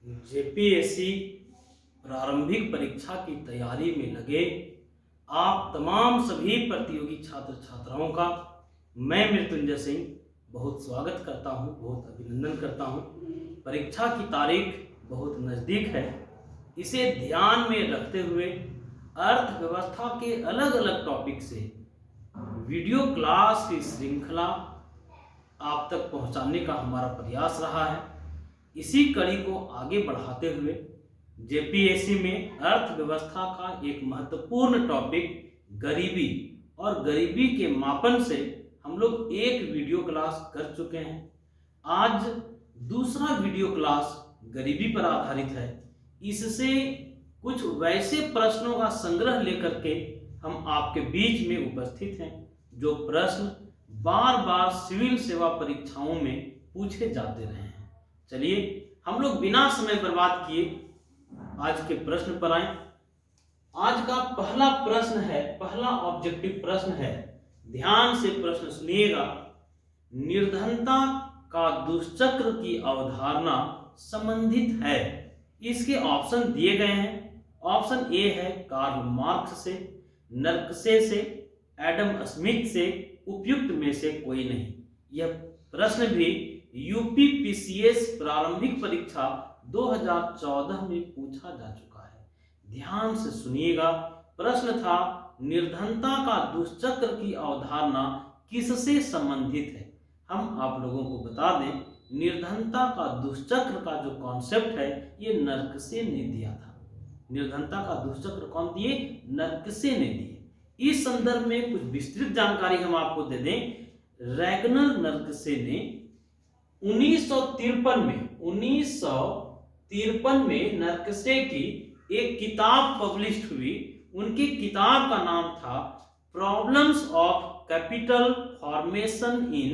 JPSC प्रारंभिक परीक्षा की तैयारी में लगे आप तमाम सभी प्रतियोगी छात्र छात्राओं का मैं मृत्युंजय सिंह बहुत स्वागत करता हूं, बहुत अभिनंदन करता हूं। परीक्षा की तारीख बहुत नज़दीक है। इसे ध्यान में रखते हुए अर्थव्यवस्था के अलग अलग टॉपिक से वीडियो क्लास की श्रृंखला आप तक पहुंचाने का हमारा प्रयास रहा है। इसी कड़ी को आगे बढ़ाते हुए जेपीएससी में अर्थव्यवस्था का एक महत्वपूर्ण टॉपिक गरीबी और गरीबी के मापन से हम लोग एक वीडियो क्लास कर चुके हैं। आज दूसरा वीडियो क्लास गरीबी पर आधारित है। इससे कुछ वैसे प्रश्नों का संग्रह लेकर के हम आपके बीच में उपस्थित हैं जो प्रश्न बार बार सिविल सेवा परीक्षाओं में पूछे जाते रहे हैं। चलिए हम लोग बिना समय बर्बाद किए आज के प्रश्न पर आए। आज का पहला प्रश्न है, पहला ऑब्जेक्टिव प्रश्न है, ध्यान से प्रश्न सुनिएगा। निर्धनता का दुष्चक्र की अवधारणा संबंधित है। इसके ऑप्शन दिए गए हैं। ऑप्शन ए है कार्ल मार्क्स से, नर्कसे से, एडम स्मिथ से, उपयुक्त में से कोई नहीं। यह प्रश्न भी यूपीपीसीएस प्रारंभिक परीक्षा 2014 में पूछा जा चुका है। ध्यान से सुनिएगा। प्रश्न था निर्धनता का दुष्चक्र की अवधारणा किससे संबंधित है। हम आप लोगों को बता दें, निर्धनता का दुष्चक्र का जो कॉन्सेप्ट है ये नर्कसे ने दिया था। निर्धनता का दुष्चक्र कौन दिए? नर्कसे ने दिए। इस संदर्भ में कुछ विस्तृत जानकारी हम आपको दे दें। रैगनर नर्कसे ने 1953 में नर्कसे की एक किताब पब्लिश हुई। उनकी किताब का नाम था problems of capital formation in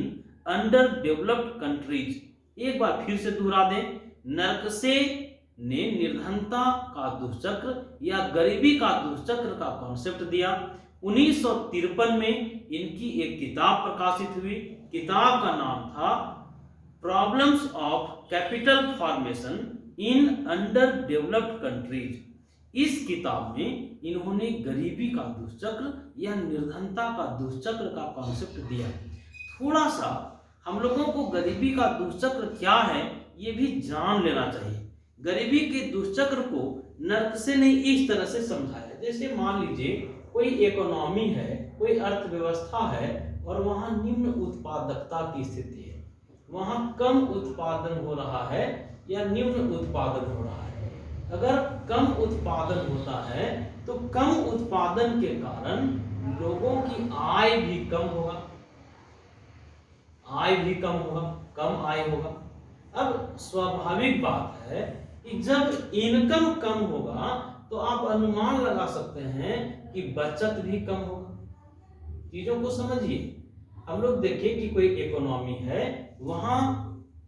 under developed countries. एक बार फिर से दोहरा दें, नर्कसे ने निर्धनता का दुष्चक्र या गरीबी का दुष्चक्र का कॉन्सेप्ट दिया। 1953 में इनकी एक किताब प्रकाशित हुई। किताब का नाम था problems of capital formation in under developed countries. इस किताब में इन्होंने गरीबी का दुष्चक्र या निर्धनता का दुष्चक्र का कॉन्सेप्ट दिया। थोड़ा सा हम लोगों को गरीबी का दुष्चक्र क्या है ये भी जान लेना चाहिए। गरीबी के दुष्चक्र को नर्कसे ने इस तरह से समझाया, जैसे मान लीजिए कोई इकोनॉमी है, कोई अर्थव्यवस्था है और वहां निम्न उत्पादकता की स्थिति है, वहां कम उत्पादन हो रहा है या निम्न उत्पादन हो रहा है। अगर कम उत्पादन होता है तो कम उत्पादन के कारण लोगों की आय भी कम होगा, कम आय होगा। अब स्वाभाविक बात है कि जब इनकम कम होगा तो आप अनुमान लगा सकते हैं कि बचत भी कम होगा। चीजों को समझिए। हम लोग देखिए कि कोई इकोनॉमी है, वहां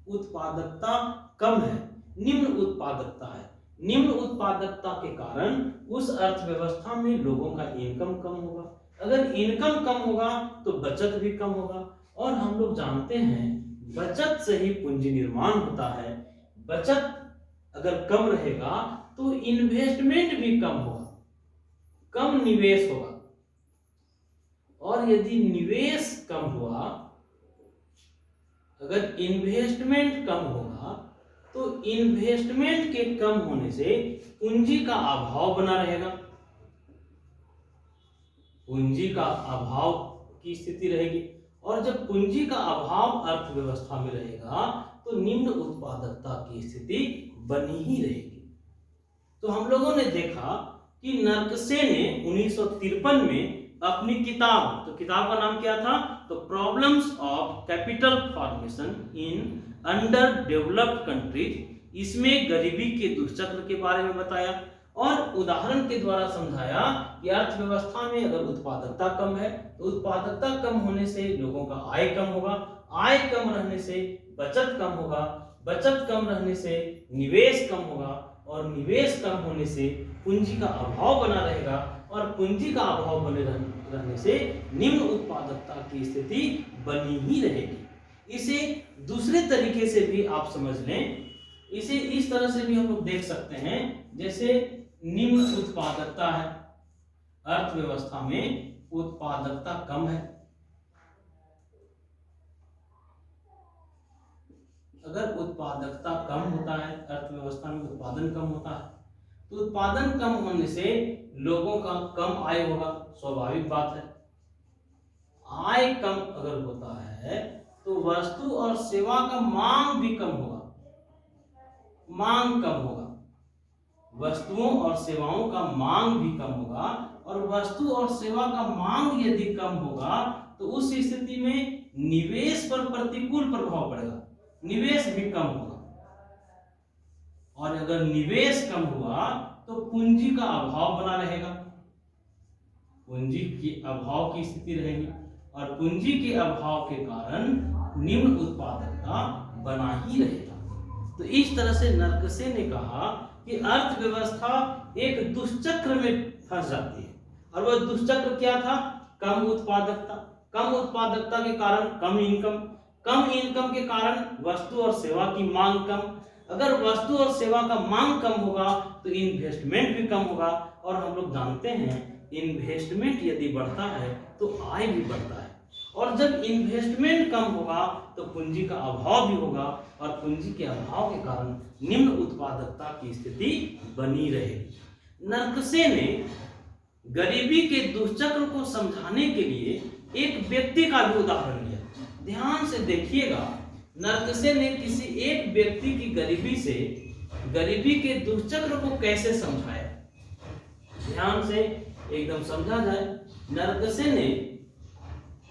उत्पादकता कम है, निम्न उत्पादकता है। निम्न उत्पादकता के कारण उस अर्थव्यवस्था में लोगों का इनकम कम होगा। अगर इनकम कम होगा तो बचत भी कम होगा। और हम लोग जानते हैं बचत से ही पूंजी निर्माण होता है। बचत अगर कम रहेगा तो इन्वेस्टमेंट भी कम होगा, कम निवेश होगा। और यदि निवेश कम हुआ, अगर इन्वेस्टमेंट कम होगा तो इन्वेस्टमेंट के कम होने से पूंजी का अभाव बना रहेगा। पूंजी का अभाव की स्थिति रहेगी और जब पूंजी का अभाव अर्थव्यवस्था में रहेगा तो निम्न उत्पादकता की स्थिति बनी ही रहेगी। तो हम लोगों ने देखा कि नर्कसे ने 1953 में अपनी किताब, तो किताब का नाम क्या था? तो problems of capital formation in under developed countries. इसमें गरीबी के दुष्चक्र के बारे में बताया और उदाहरण के द्वारा समझाया कि अर्थव्यवस्था में अगर उत्पादकता कम है तो उत्पादकता कम होने से लोगों का आय कम होगा, आय कम रहने से बचत कम होगा, बचत कम रहने से निवेश कम होगा और निवेश कम होने से पूंजी का अभाव बना रहेगा और पूंजी का अभाव बने रहने से निम्न उत्पादकता की स्थिति बनी ही रहेगी। इसे दूसरे तरीके से भी आप समझ लें। इसे इस तरह से भी हम लोग देख सकते हैं, जैसे निम्न उत्पादकता है, अर्थव्यवस्था में उत्पादकता कम है। अगर उत्पादकता कम होता है, अर्थव्यवस्था में उत्पादन कम होता है, तो उत्पादन कम होने से लोगों का कम आय होगा, स्वाभाविक बात है। आय कम अगर होता है तो वस्तु और सेवा का मांग भी कम होगा, मांग कम होगा, वस्तुओं और सेवाओं का मांग भी कम होगा, और वस्तु और सेवा का मांग यदि कम होगा तो उस स्थिति में निवेश पर प्रतिकूल प्रभाव पड़ेगा, निवेश भी कम होगा, और अगर निवेश कम हुआ तो पूंजी का अभाव बना रहेगा, पूंजी के अभाव की स्थिति रहेगी, और पूंजी के अभाव के कारण निम्न उत्पादकता बना ही रहेगा। तो इस तरह से नरकसे ने कहा कि अर्थव्यवस्था एक दुष्चक्र में फंस जाती है, और वह दुष्चक्र क्या था? कम उत्पादकता, कम उत्पादकता के कारण कम इनकम, कम इनकम के कारण वस्तु और सेवा की मांग कम, अगर वस्तु और सेवा का मांग कम होगा तो इन्वेस्टमेंट भी कम होगा, और हम लोग जानते हैं इन्वेस्टमेंट यदि बढ़ता है तो आय भी बढ़ता है, और जब इन्वेस्टमेंट कम होगा तो पूंजी का अभाव भी होगा, और पूंजी के अभाव के कारण निम्न उत्पादकता की स्थिति बनी रहेगी। नरकसे ने गरीबी के दुष्चक्र को समझाने के लिए एक व्यक्ति का भी उदाहरण लिया। ध्यान से देखिएगा, नरकसे ने किसी एक व्यक्ति की गरीबी से, गरीबी के दुष्चक्र को कैसे समझाया, ध्यान से एकदम समझा जाए। नरकसे ने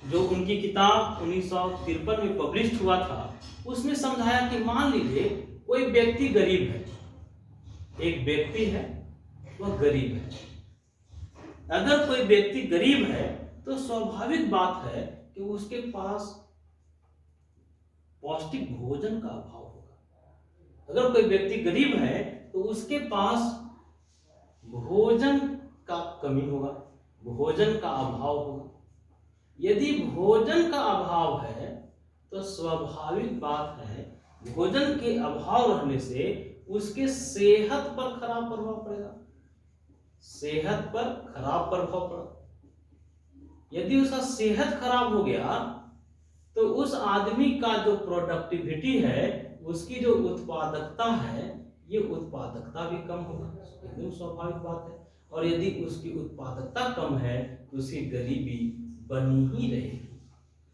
जो उनकी किताब 1953 में पब्लिश हुआ था, उसमें समझाया कि मान लीजिए कोई व्यक्ति गरीब है, एक व्यक्ति है वह गरीब है। अगर कोई व्यक्ति गरीब है तो स्वाभाविक बात है कि उसके पास पौष्टिक भोजन का अभाव होगा। अगर कोई व्यक्ति गरीब है तो उसके पास भोजन का कमी होगा, भोजन का अभाव होगा। यदि भोजन का अभाव है तो स्वाभाविक बात है भोजन के अभाव रहने से उसके सेहत पर खराब प्रभाव पड़ेगा, सेहत पर खराब प्रभाव पड़ा। यदि उसका सेहत खराब हो गया तो उस आदमी का जो प्रोडक्टिविटी है, उसकी जो उत्पादकता है, ये उत्पादकता भी कम होगा, एकदम स्वाभाविक बात है। और यदि उसकी उत्पादकता कम है तो उसकी गरीबी बनी ही रहेगी।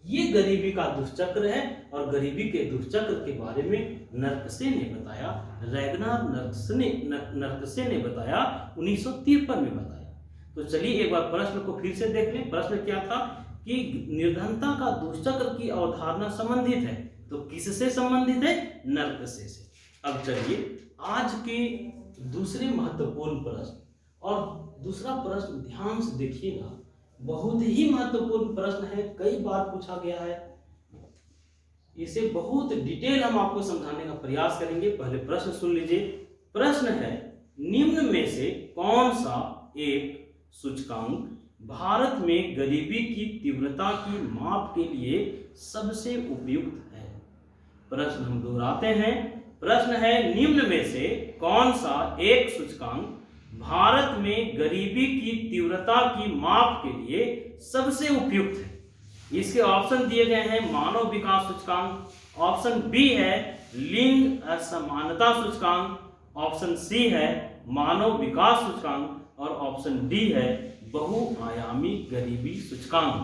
ये गरीबी का दुष्चक्र है, और गरीबी के दुष्चक्र के बारे में नरकसे ने बताया, रैगनार नरकसे ने बताया, 1953 में बताया। तो चलिए एक बार प्रश्न को फिर से देख लें। प्रश्न क्या था कि निर्धनता का दुष्चक्र की अवधारणा संबंधित है, तो किससे संबंधित है? नरकसे से। अब चलिए आज के दूसरे महत्वपूर्ण प्रश्न, और दूसरा प्रश्न ध्यान से देखिएगा, बहुत ही महत्वपूर्ण प्रश्न है, कई बार पूछा गया है, इसे बहुत डिटेल हम आपको समझाने का प्रयास करेंगे। पहले प्रश्न सुन लीजिए। प्रश्न है, निम्न में से कौन सा एक सूचकांक भारत में गरीबी की तीव्रता की माप के लिए सबसे उपयुक्त है? प्रश्न हम दोहराते हैं। प्रश्न है, निम्न में से कौन सा एक सूचकांक भारत में गरीबी की तीव्रता की माप के लिए सबसे उपयुक्त है? इसके ऑप्शन दिए गए हैं, मानव विकास सूचकांक, ऑप्शन बी है लिंग असमानता सूचकांक, ऑप्शन सी है मानव विकास सूचकांक, और ऑप्शन डी है बहुआयामी गरीबी सूचकांक।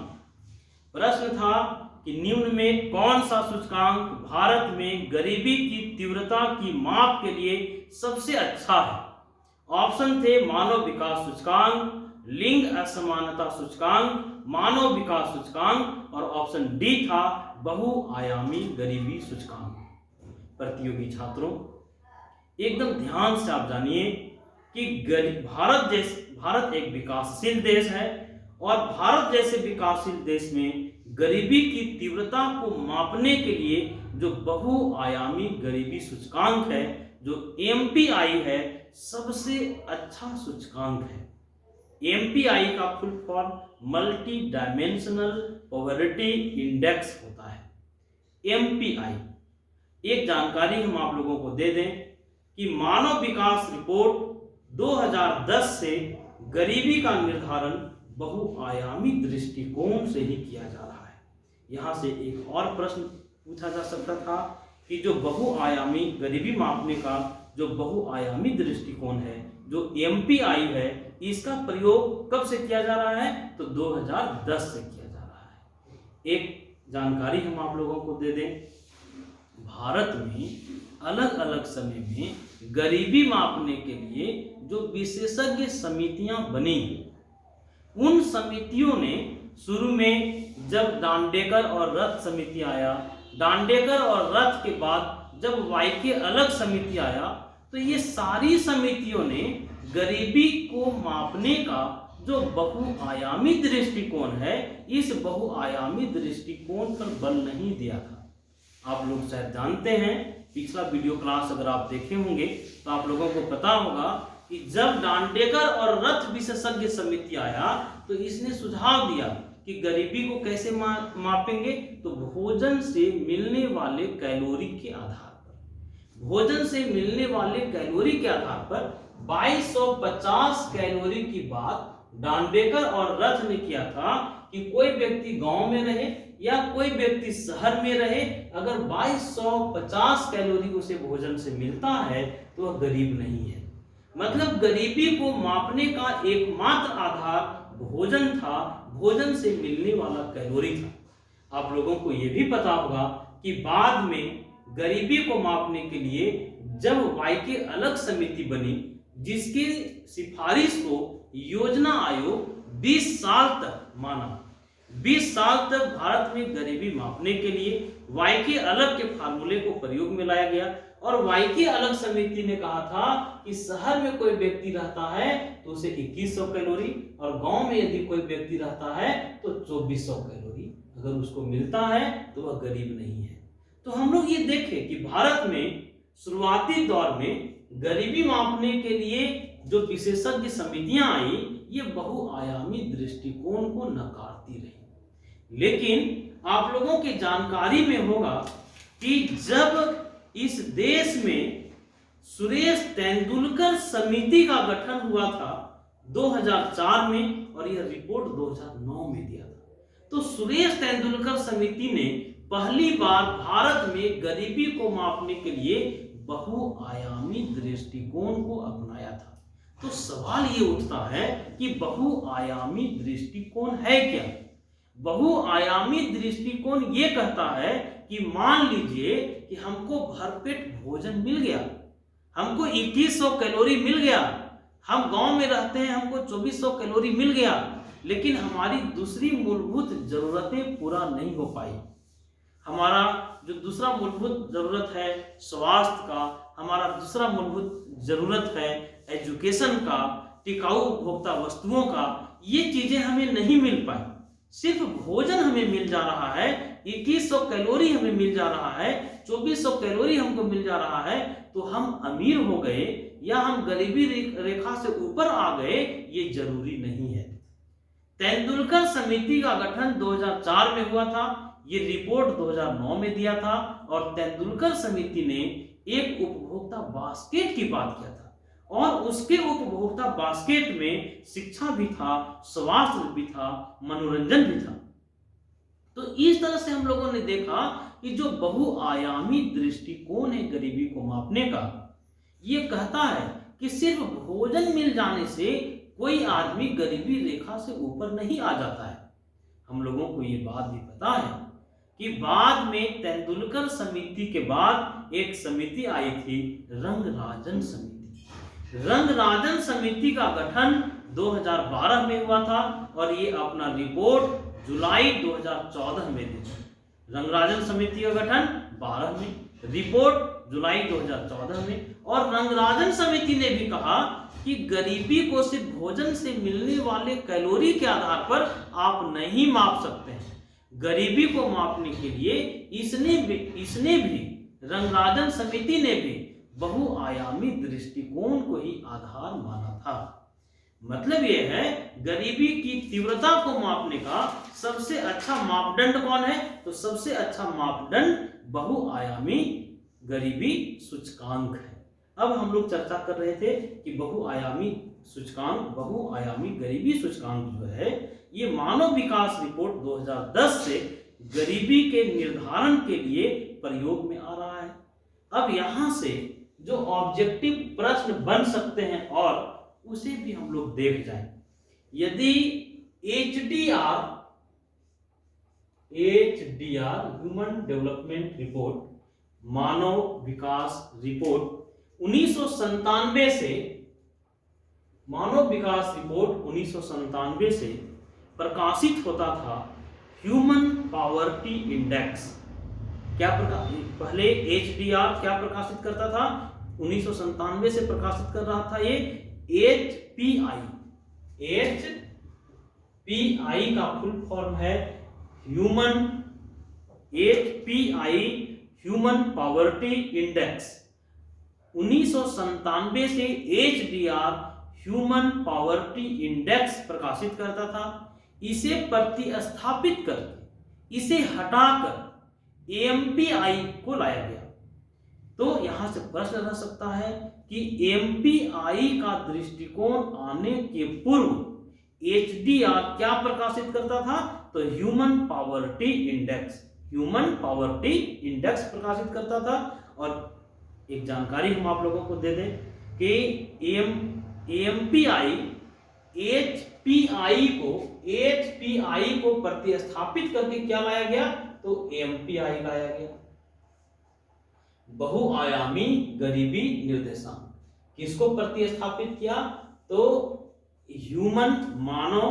प्रश्न था कि निम्न में कौन सा सूचकांक भारत में गरीबी की तीव्रता की माप के लिए सबसे अच्छा है? ऑप्शन थे मानव विकास सूचकांक, लिंग असमानता सूचकांक, मानव विकास सूचकांक, और ऑप्शन डी था बहुआयामी गरीबी सूचकांक। प्रतियोगी छात्रों, एकदम ध्यान से आप जानिए कि भारत एक विकासशील देश है, और भारत जैसे विकासशील देश में गरीबी की तीव्रता को मापने के लिए जो बहुआयामी गरीबी सूचकांक है, जो MPI है, सबसे अच्छा सूचकांक है। MPI का full form multi dimensional poverty index होता है। MPI एक जानकारी हम आप लोगों को दे दें कि मानव विकास रिपोर्ट 2010 से गरीबी का निर्धारण बहुआयामी दृष्टिकोण से ही किया जा रहा है। यहाँ से एक और प्रश्न पूछा जा सकता था कि जो बहुआयामी गरीबी मापने का जो बहुआयामी दृष्टिकोण है, जो MPI है, इसका प्रयोग कब से किया जा रहा है? तो 2010 से किया जा रहा है। एक जानकारी हम आप लोगों को दे दें, भारत में अलग अलग समय में गरीबी मापने के लिए जो विशेषज्ञ समितियां बनी, उन समितियों ने शुरू में जब दांडेकर और रथ समिति आया, दांडेकर और रथ के बाद जब वाईके अलग समिति आया, तो ये सारी समितियों ने गरीबी को मापने का जो बहुआयामी दृष्टिकोण है, इस बहुआयामी दृष्टिकोण पर बल नहीं दिया था। आप लोग शायद जानते हैं, पिछला वीडियो क्लास अगर आप देखे होंगे तो आप लोगों को पता होगा कि जब दांडेकर और रथ विशेषज्ञ समिति आया तो इसने सुझाव दिया कि गरीबी को कैसे मापेंगे, तो भोजन से मिलने वाले कैलोरी के आधार पर, भोजन से मिलने वाले कैलोरी के आधार पर 2250 कैलोरी की बात दांडेकर और रथ ने किया था कि कोई व्यक्ति गांव में रहे या कोई व्यक्ति शहर में रहे, अगर 2250 कैलोरी उसे भोजन से मिलता है तो वह गरीब नहीं है। मतलब गरीबी को मापने का एकमात्र आधार भोजन था, भोजन से मिलने वाला कैलोरी था। आप लोगों को यह भी पता होगा कि बाद में गरीबी को मापने के लिए जब वाईके अलग समिति बनी, जिसकी सिफारिश को योजना आयोग 20 साल तक माना, 20 साल तक भारत में गरीबी मापने के लिए वाईके अलग के फार्मूले को प्रयोग में लाया गया। और वाईके अलग समिति ने कहा था कि शहर में कोई व्यक्ति रहता है तो उसे 2100 कैलोरी, और गांव में यदि कोई व्यक्ति रहता है तो 2400 कैलोरी अगर उसको मिलता है तो वह गरीब नहीं है। तो हम लोग ये देखें कि भारत में शुरुआती दौर में गरीबी मापने के लिए जो विशेषज्ञ समितियां आई, ये बहुआयामी दृष्टिकोण को नकारती रही। लेकिन आप लोगों की जानकारी में होगा कि जब इस देश में सुरेश तेंदुलकर समिति का गठन हुआ था 2004 में, और यह रिपोर्ट 2009 में दिया था, तो सुरेश तेंदुलकर समिति ने पहली बार भारत में गरीबी को मापने के लिए बहुआयामी दृष्टिकोण को अपनाया था। तो सवाल ये उठता है कि बहुआयामी दृष्टिकोण है क्या? बहुआयामी दृष्टिकोण ये कहता है कि मान लीजिए कि हमको भरपेट भोजन मिल गया, हमको 2100 कैलोरी मिल गया, हम गांव में रहते हैं, हमको 2400 कैलोरी मिल गया, लेकिन हमारी दूसरी मूलभूत जरूरतें पूरा नहीं हो पाई। हमारा जो दूसरा मूलभूत जरूरत है स्वास्थ्य का, हमारा दूसरा मूलभूत जरूरत है एजुकेशन का, टिकाऊ उपभोक्ता वस्तुओं का, ये चीजें हमें नहीं मिल पाई। सिर्फ भोजन हमें मिल जा रहा है, 2100 कैलोरी हमें मिल जा रहा है, 2400 कैलोरी हमको मिल जा रहा है, तो हम अमीर हो गए या हम गरीबी रेखा से ऊपर आ गए, ये जरूरी नहीं है। तेंदुलकर समिति का गठन 2004 में हुआ था, ये रिपोर्ट 2009 में दिया था, और तेंदुलकर समिति ने एक उपभोक्ता बास्केट की बात किया था, और उसके उपभोक्ता बास्केट में शिक्षा भी था, स्वास्थ्य भी था, मनोरंजन भी था। तो इस तरह से हम लोगों ने देखा कि जो बहुआयामी दृष्टिकोण है गरीबी को मापने का, ये कहता है कि सिर्फ भोजन मिल जाने से कोई आदमी गरीबी रेखा से ऊपर नहीं आ जाता है। हम लोगों को ये बात भी पता है कि बाद में तेंदुलकर समिति के बाद एक समिति आई थी, रंगराजन समिति। रंगराजन समिति का गठन 2012 में हुआ था, और ये अपना रिपोर्ट जुलाई 2014 में दी। रंगराजन समिति का गठन 12 में, रिपोर्ट जुलाई 2014 में। और रंगराजन समिति ने भी कहा कि गरीबी को सिर्फ भोजन से मिलने वाले कैलोरी के आधार पर आप नहीं माप सकते हैं। गरीबी को मापने के लिए इसने भी रंगराजन समिति ने भी बहुआयामी दृष्टिकोण को ही आधार माना था। मतलब यह है गरीबी की तीव्रता को मापने का सबसे अच्छा मापदंड कौन है? तो सबसे अच्छा मापदंड बहुआयामी गरीबी सूचकांक है। अब हम लोग चर्चा कर रहे थे कि बहुआयामी सूचकांक, बहुआयामी गरीबी सूचकांक जो है ये मानव विकास रिपोर्ट 2010 से गरीबी के निर्धारण के लिए प्रयोग में आ रहा है। अब यहां से जो ऑब्जेक्टिव प्रश्न बन सकते हैं और उसे भी हम लोग देख जाएं। यदि HDR ह्यूमन डेवलपमेंट रिपोर्ट, मानव विकास रिपोर्ट 1997 से, मानव विकास रिपोर्ट 1997 से प्रकाशित होता था ह्यूमन पॉवर्टी इंडेक्स। क्या पहले HDR क्या प्रकाशित करता था? 1997 से प्रकाशित कर रहा था ये HPI का फुल फॉर्म है HPI ह्यूमन पॉवर्टी इंडेक्स। 1997 से HDR ह्यूमन पॉवर्टी इंडेक्स प्रकाशित करता था। इसे प्रतिस्थापित करके, इसे हटाकर AMPI को लाया गया। तो यहां से प्रश्न रह सकता है कि AMPI का दृष्टिकोण आने के पूर्व HDR क्या प्रकाशित करता था? तो human poverty index, human poverty index प्रकाशित करता था। और एक जानकारी हम आप लोगों को दे दें कि AMPI HPI को प्रतिस्थापित करके क्या लाया गया? तो AMPI लाया गया, बहुआयामी गरीबी निर्देशांक। किसको प्रतिस्थापित किया? तो ह्यूमन, मानव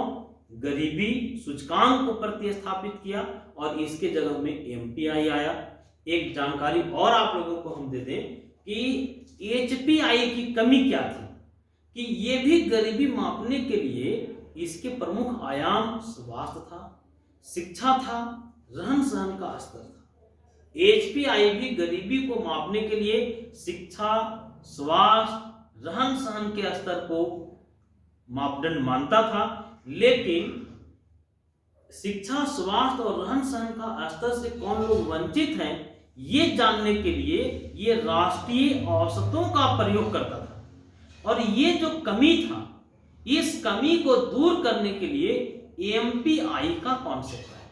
गरीबी सूचकांक को प्रतिस्थापित किया और इसके जगह में AMPI आया। एक जानकारी और आप लोगों को हम दे दें कि HPI की कमी क्या थी कि ये भी गरीबी मापने के लिए इसके प्रमुख आयाम स्वास्थ्य था, शिक्षा था, रहन सहन का स्तर था। HPI भी गरीबी को मापने के लिए शिक्षा, स्वास्थ्य, रहन सहन के स्तर को मापदंड मानता था, लेकिन शिक्षा, स्वास्थ्य और रहन सहन का स्तर से कौन लोग वंचित हैं ये जानने के लिए ये राष्ट्रीय औसतों का प्रयोग करता था। और ये जो कमी था, इस कमी को दूर करने के लिए AMPI का कॉन्सेप्ट आया,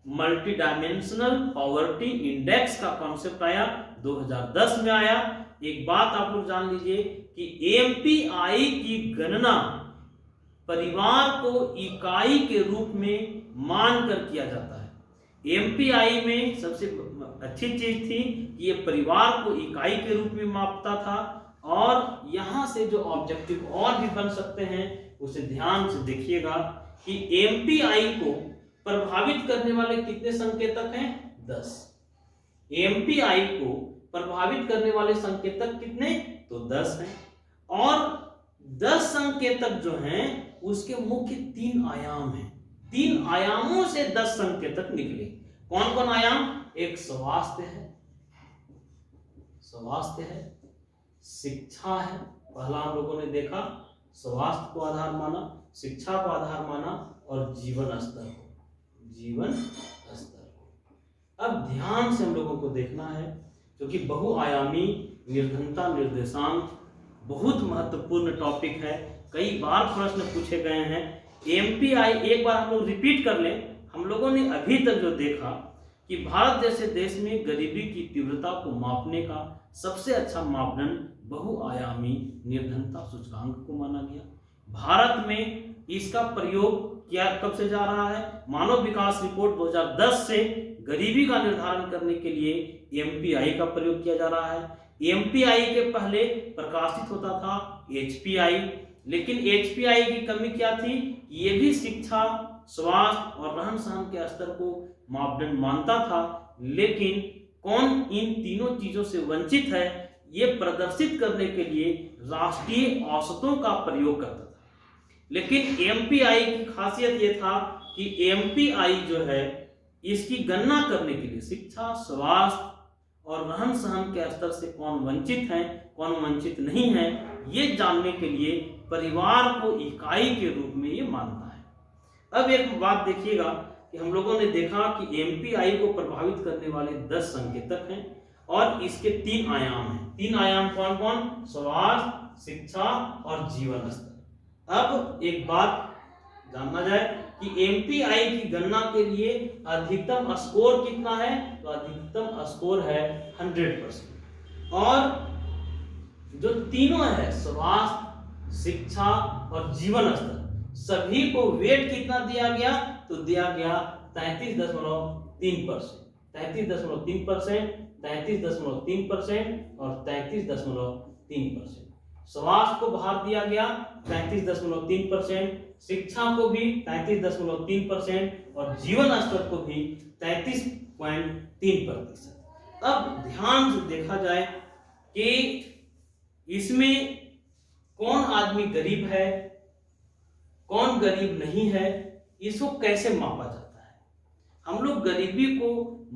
मल्टी डायमेंशनल पॉवर्टी इंडेक्स का कॉन्सेप्ट आया, 2010 में आया। एक बात आप लोग जान लीजिए कि AMPI की गणना परिवार को इकाई के रूप में मानकर किया जाता है। AMPI में सबसे अच्छी चीज थी कि ये परिवार को इकाई के रूप में मापता था। और यहां से जो ऑब्जेक्टिव और भी बन सकते हैं उसे ध्यान से देखिएगा कि AMPI को प्रभावित करने वाले कितने संकेतक हैं? 10। AMPI को प्रभावित करने वाले संकेतक कितने? तो 10 हैं। और 10 संकेतक जो हैं उसके मुख्य 3 आयाम हैं। 3 आयामों से 10 संकेतक निकले। कौन कौन आयाम? एक स्वास्थ्य है, शिक्षा है, पहला हम लोगों ने देखा, स्वास्थ्य को आधार माना, शिक्षा को आधार माना और जीवन स्तर को। अब ध्यान से हम लोगों को देखना है क्योंकि बहुआयामी निर्धनता निर्देशांक बहुत महत्वपूर्ण टॉपिक है, कई बार प्रश्न पूछे गए हैं। AMPI एक बार हम लोग रिपीट कर लें। हम लोगों ने अभी तक जो देखा कि भारत जैसे देश में गरीबी की तीव्रता को मापने का सबसे अच्छा मापदंड बहुआयामी निर्धनता सूचकांक को माना गया। भारत में इसका प्रयोग क्या कब से जा रहा है? मानव विकास रिपोर्ट 2010 से गरीबी का निर्धारण करने के लिए AMPI का प्रयोग किया जा रहा है। AMPI के पहले प्रकाशित होता था HPI, लेकिन HPI की कमी क्या थी? ये भी शिक्षा, स्वास्थ्य और रहन सहन के स्तर को मापदंड मानता था, लेकिन कौन इन तीनों चीजों से वंचित है ये प्रदर्शित करने के लिए राष्ट्रीय औसतों का प्रयोग करता था। लेकिन AMPI की खासियत ये था कि AMPI जो है इसकी गणना करने के लिए शिक्षा, स्वास्थ्य और रहन सहन के स्तर से कौन वंचित है, कौन वंचित नहीं है, ये जानने के लिए परिवार को इकाई के रूप में ये मानता है। अब एक बात देखिएगा कि हम लोगों ने देखा कि AMPI को प्रभावित करने वाले 10 संकेतक हैं। और इसके 3 आयाम हैं। 3 आयाम कौन कौन? स्वास्थ्य, शिक्षा और जीवन स्तर। अब एक बात जानना जाए कि एमपीआई की गणना के लिए अधिकतम स्कोर कितना है? तो अधिकतम स्कोर है 100%। और जो तीनों है स्वास्थ्य, शिक्षा और जीवन स्तर, सभी को वेट कितना दिया गया? तो दिया गया 33.3%, 33.3%, 33.3% और 33.3%। स्वास्थ्य को भार दिया गया 33.3%, शिक्षा को भी 33.3% और जीवन स्तर को भी 33.3%। अब ध्यान से देखा जाए कि इसमें कौन आदमी गरीब है, कौन गरीब नहीं है, इसको कैसे मापा जाता है? हम लोग गरीबी को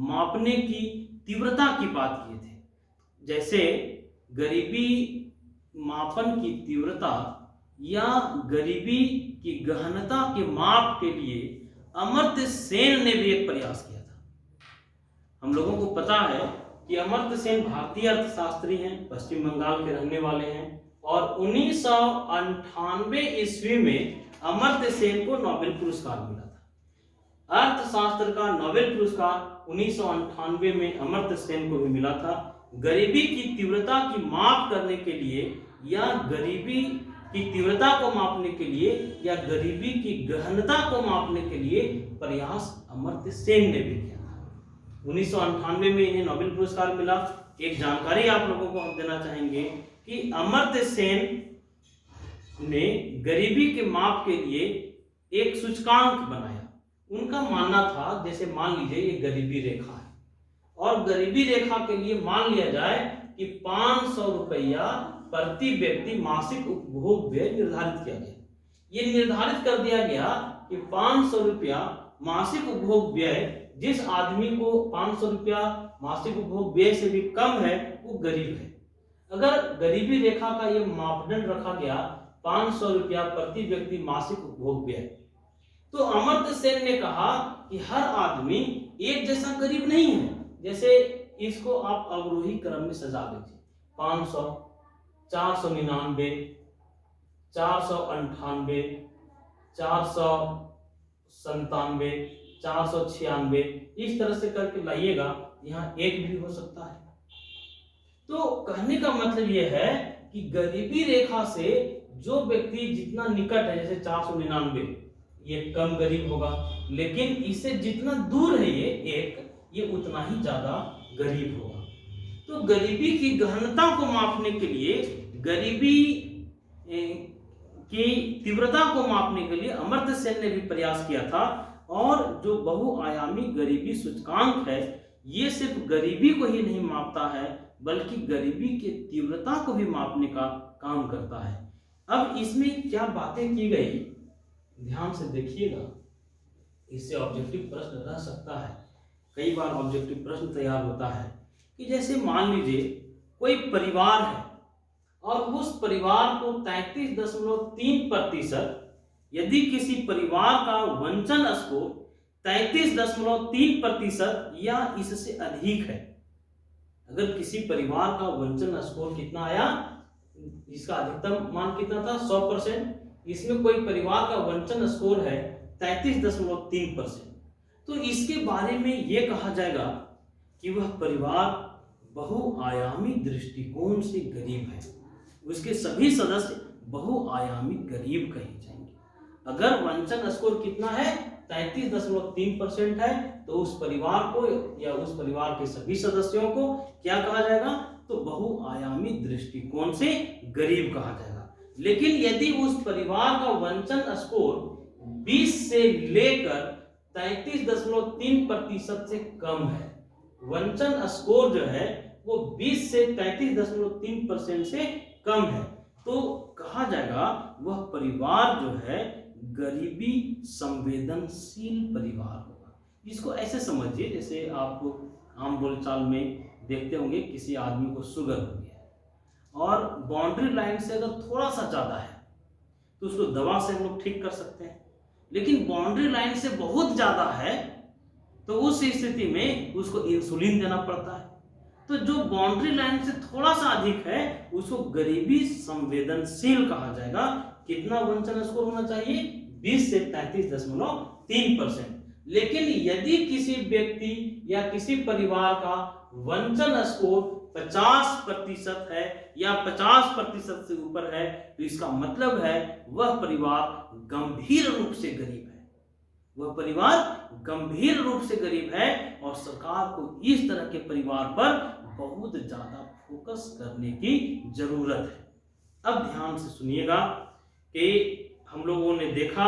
मापने की तीव्रता की बात किए थे। जैसे गरीबी मापन की तीव्रता या गरीबी की गहनता के माप के लिए अमर्त्य सेन ने भी एक प्रयास किया था। हम लोगों को पता है कि अमर्त्य सेन भारतीय अर्थशास्त्री हैं, पश्चिम बंगाल के रहने वाले हैं और 1998 ईस्वी में अमर्त्य सेन को नोबेल पुरस्कार मिला था। अर्थशास्त्र का नोबेल पुरस्कार 1998 में अमर्त्य सेन को भी मिला था। गरीबी की तीव्रता की माप करने के लिए या गरीबी की तीव्रता को मापने के लिए या गरीबी की गहनता को मापने के लिए प्रयास अमर्त्य सेन ने भी किया था। 1998 में इन्हें नोबेल पुरस्कार मिला। एक जानकारी आप लोगों को हम देना चाहेंगे कि अमर्त्य सेन ने गरीबी के माप के लिए एक सूचकांक बनाया। उनका मानना था, जैसे मान लीजिए ये गरीबी रेखा है और गरीबी रेखा के लिए मान लिया जाए कि 500 रुपया प्रति व्यक्ति मासिक उपभोग व्यय निर्धारित किया गया। ये निर्धारित कर दिया गया कि 500 रुपया मासिक उपभोग व्यय, जिस आदमी को 500 रुपया मासिक उपभोग व्यय से भी कम है वो गरीब है। अगर गरीबी रेखा का ये मापदंड रखा गया 500 रुपया प्रति व्यक्ति मासिक उपभोग व्यय, तो अमर्त्य सेन ने कहा कि हर आदमी एक जैसा गरीब नहीं है। जैसे इसको आप अवरोही क्रम में सजा लीजिए, 500, 499, 498, 497, 496, इस तरह से करके लाइएगा, यहाँ एक भी हो सकता है। तो कहने का मतलब यह है कि गरीबी रेखा से जो व्यक्ति जितना निकट है, जैसे 499, ये कम गरीब होगा, लेकिन इससे जितना दूर है ये उतना ही ज्यादा गरीब होगा। तो गरीबी की गहनता को मापने के लिए, गरीबी की तीव्रता को मापने के लिए अमर्त्य सेन ने भी प्रयास किया था। और जो बहुआयामी गरीबी सूचकांक है, ये सिर्फ गरीबी को ही नहीं मापता है बल्कि गरीबी की तीव्रता को भी मापने का काम करता है। अब इसमें क्या बातें की गई, ध्यान से देखिएगा, इससे ऑब्जेक्टिव प्रश्न रह सकता है। कई बार ऑब्जेक्टिव प्रश्न तैयार होता है कि जैसे मान लीजिए कोई परिवार है और उस परिवार को 33.3%, यदि किसी परिवार का वंचन स्कोर 33.3% या इससे अधिक है, अगर किसी परिवार का वंचन स्कोर कितना आया, इसका अधिकतम मान कितना था 100%, इसमें कोई परिवार का वंचन स्कोर है 33.3%, तो इसके बारे में यह कहा जाएगा कि वह परिवार बहुआयामी दृष्टिकोण से गरीब है। उसके सभी सदस्य बहुआयामी गरीब कहे जाएंगे। अगर वंचन स्कोर कितना है 33.3% है, तो उस परिवार को या उस परिवार के सभी सदस्यों को क्या कहा जाएगा, तो बहुआयामी दृष्टिकोण से गरीब कहा जाएगा। लेकिन यदि उस परिवार का वंचन स्कोर 20 से लेकर 33.3% से कम है, वंचन स्कोर जो है वो 20 से 33.3% से कम है, तो कहा जाएगा वह परिवार जो है गरीबी संवेदनशील परिवार होगा। इसको ऐसे समझिए, जैसे आप आम बोलचाल में देखते होंगे किसी आदमी को शुगर हो गया है और बाउंड्री लाइन से अगर थोड़ा सा ज्यादा है तो उसको दवा से हम लोग ठीक कर सकते हैं, लेकिन बाउंड्री लाइन से बहुत ज्यादा है तो उस स्थिति में उसको इंसुलिन देना पड़ता है। तो जो बाउंड्री लाइन से थोड़ा सा अधिक है उसको गरीबी संवेदनशील कहा जाएगा। कितना वंचन स्कोर होना चाहिए? 20 से 33.3%। लेकिन यदि किसी व्यक्ति या किसी परिवार का वंचन स्कोर 50% है या 50% से ऊपर है तो इसका मतलब है वह परिवार गंभीर रूप से गरीब है। वह परिवार गंभीर रूप से गरीब है और सरकार को इस तरह के परिवार पर बहुत ज्यादा फोकस करने की जरूरत है। अब ध्यान से सुनिएगा कि हम लोगों ने देखा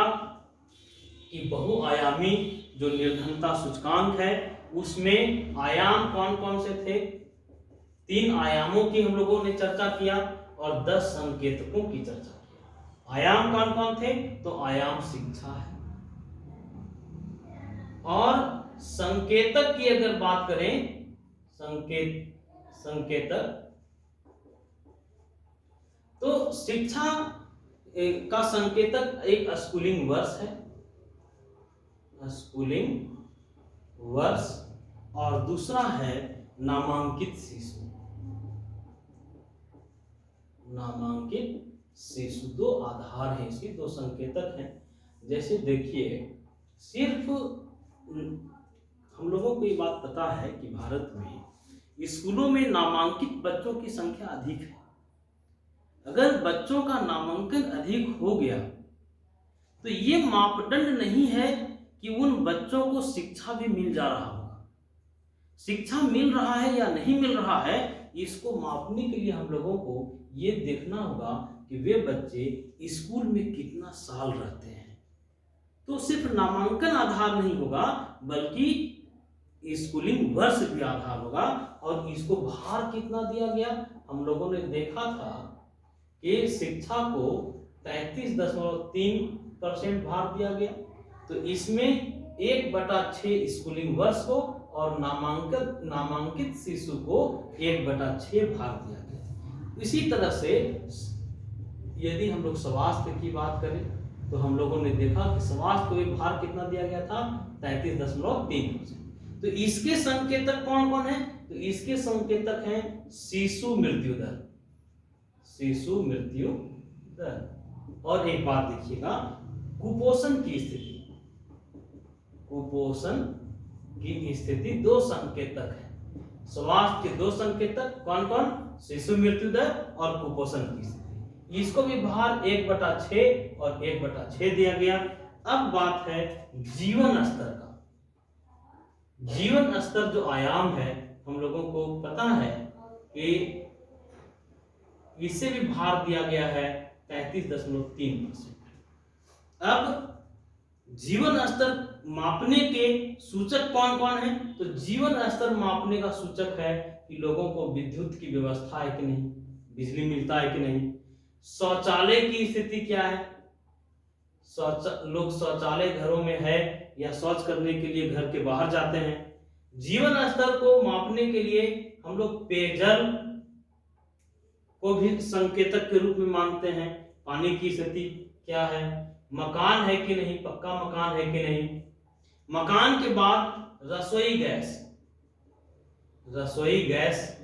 कि बहुआयामी जो निर्धनता सूचकांक है उसमें आयाम कौन कौन से थे? 3 आयामों की हम लोगों ने चर्चा किया और 10 संकेतकों की चर्चा की। आयाम कौन कौन थे? तो आयाम शिक्षा है। और संकेतक की अगर बात करें, संकेतक तो शिक्षा का संकेतक एक स्कूलिंग वर्ष है, स्कूलिंग वर्ष, और दूसरा है नामांकित शिशु। नामांकित शिशु 2 आधार है, इसके 2 संकेतक हैं। जैसे देखिए, सिर्फ हम लोगों को ये बात पता है कि भारत में स्कूलों में नामांकित बच्चों की संख्या अधिक है। अगर बच्चों का नामांकन अधिक हो गया तो ये मापदंड नहीं है कि उन बच्चों को शिक्षा भी मिल जा रहा होगा। शिक्षा मिल रहा है या नहीं मिल रहा है, इसको मापने के लिए हम लोगों को ये देखना होगा कि वे बच्चे स्कूल में कितना साल रहते हैं। तो सिर्फ नामांकन आधार नहीं होगा बल्कि स्कूलिंग वर्ष भी आधार होगा। और इसको भार कितना दिया गया? हम लोगों ने देखा था कि शिक्षा को 33.3% भार दिया गया। तो इसमें 1/6 स्कूलिंग वर्ष को और नामांकित शिशु को 1/6 भार दिया गया। इसी तरह से यदि हम लोग स्वास्थ्य की बात करें तो हम लोगों ने देखा कि स्वास्थ्य को एक भार कितना दिया गया था? 33.3%। तो इसके संकेतक कौन कौन है? तो इसके संकेतक हैं शिशु मृत्यु दर, शिशु मृत्यु दर। और एक बात देखिएगा, कुपोषण की स्थिति, कुपोषण की स्थिति 2 संकेतक है। स्वास्थ्य के 2 संकेतक कौन कौन? शिशु मृत्यु दर और कुपोषण की स्थिति। इसको भी भार 1/6 और 1/6 दिया गया। अब बात है जीवन स्तर का। जीवन स्तर जो आयाम है हम लोगों को पता है कि इससे भी भार दिया गया है 33.3%। अब जीवन स्तर मापने के सूचक कौन कौन है? तो जीवन स्तर मापने का सूचक है कि लोगों को विद्युत की व्यवस्था है कि नहीं, बिजली मिलता है कि नहीं, शौचालय की स्थिति क्या है, लोग शौचालय घरों में है या शौच करने के लिए घर के बाहर जाते हैं। जीवन स्तर को मापने के लिए हम लोग पेयजल को भी संकेतक के रूप में मानते हैं। पानी की स्थिति क्या है, मकान है कि नहीं, पक्का मकान है कि नहीं। मकान के बाद रसोई गैस, रसोई गैस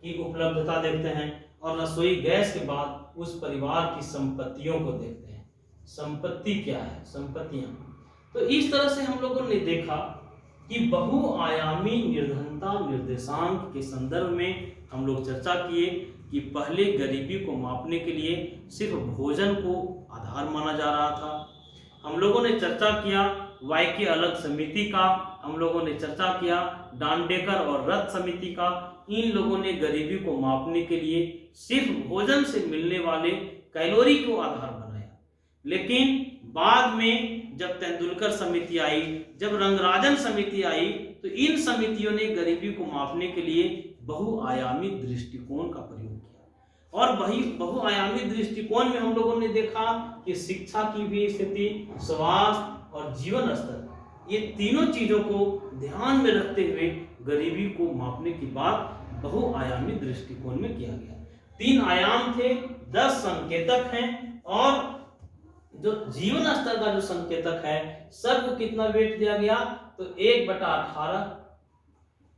की उपलब्धता देखते हैं। और रसोई गैस के बाद उस परिवार की संपत्तियों को देखते हैं। संपत्ति क्या है, संपत्तियां। तो इस तरह से हम लोगों ने देखा कि बहुआयामी निर्धनता निर्देशांक के संदर्भ में हम लोग चर्चा किए कि पहले गरीबी को मापने के लिए सिर्फ भोजन को आधार माना जा रहा था। हम लोगों ने चर्चा किया वाई के अलग समिति का, हम लोगों ने चर्चा किया डांडेकर और रथ समिति का। इन लोगों ने गरीबी को मापने के लिए सिर्फ भोजन से मिलने वाले कैलोरी को आधार बनाया। लेकिन बाद में जब तेंदुलकर समिति आई, जब रंगराजन समिति आई, तो इन समितियों ने गरीबी को मापने के लिए बहुआयामी दृष्टिकोण का प्रयोग किया। और वही बहुआयामी दृष्टिकोण में हम लोगों ने देखा कि शिक्षा की भी स्थिति, स्वास्थ्य और जीवन स्तर, ये तीनों चीजों को ध्यान में रखते हुए गरीबी को मापने की बात बहुआयामी दृष्टिकोण में किया गया। 3 आयाम थे, 10 संकेतक हैं, और जो जीवन स्तर का जो संकेतक है सबको कितना वेट दिया गया? तो 1/18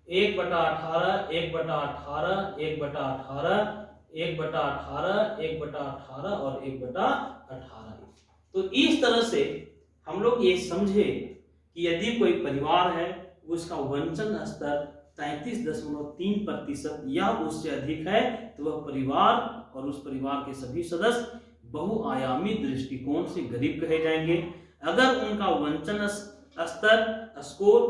1/18, 1/18, 1/18, 1/18, 1/18 और 1/18। तो इस तरह से हम लोग ये समझे कि यदि कोई परिवार है उसका वंचन स्तर 33.3% या उससे अधिक है तो वह परिवार और उस परिवार के सभी सदस्य बहुआयामी दृष्टिकोण से गरीब कहे जाएंगे। अगर उनका वंचन स्तर स्कोर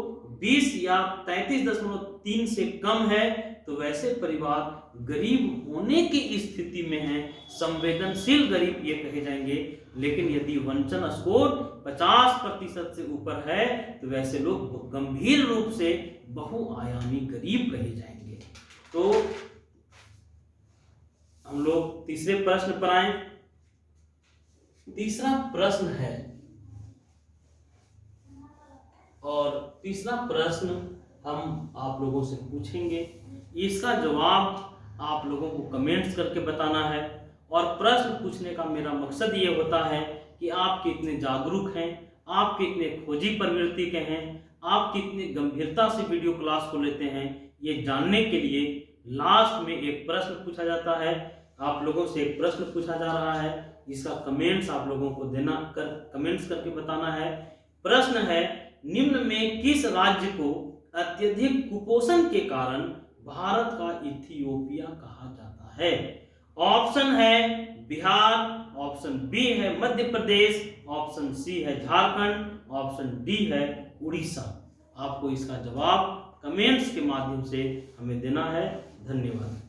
20 या 33.3 से कम है तो वैसे परिवार गरीब होने की स्थिति में है, संवेदनशील गरीब ये कहे जाएंगे। लेकिन यदि वंचन स्कोर 50% से ऊपर है तो वैसे लोग गंभीर रूप से बहुआयामी गरीब कहे जाएंगे। तो हम लोग तीसरे प्रश्न पर आए। तीसरा प्रश्न है और तीसरा प्रश्न हम आप लोगों से पूछेंगे, इसका जवाब आप लोगों को कमेंट्स करके बताना है। और प्रश्न पूछने का मेरा मकसद ये होता है कि आप कितने जागरूक हैं, आप कितने खोजी प्रवृत्ति के हैं, आप कितने गंभीरता से वीडियो क्लास को लेते हैं, ये जानने के लिए लास्ट में एक प्रश्न पूछा जाता है। आप लोगों से एक प्रश्न पूछा जा रहा है, इसका कमेंट्स आप लोगों को कमेंट्स करके बताना है। प्रश्न है, निम्न में किस राज्य को अत्यधिक कुपोषण के कारण भारत का इथियोपिया कहा जाता है? ऑप्शन है बिहार, ऑप्शन बी है मध्य प्रदेश, ऑप्शन सी है झारखंड, ऑप्शन डी है उड़ीसा। आपको इसका जवाब कमेंट्स के माध्यम से हमें देना है। धन्यवाद।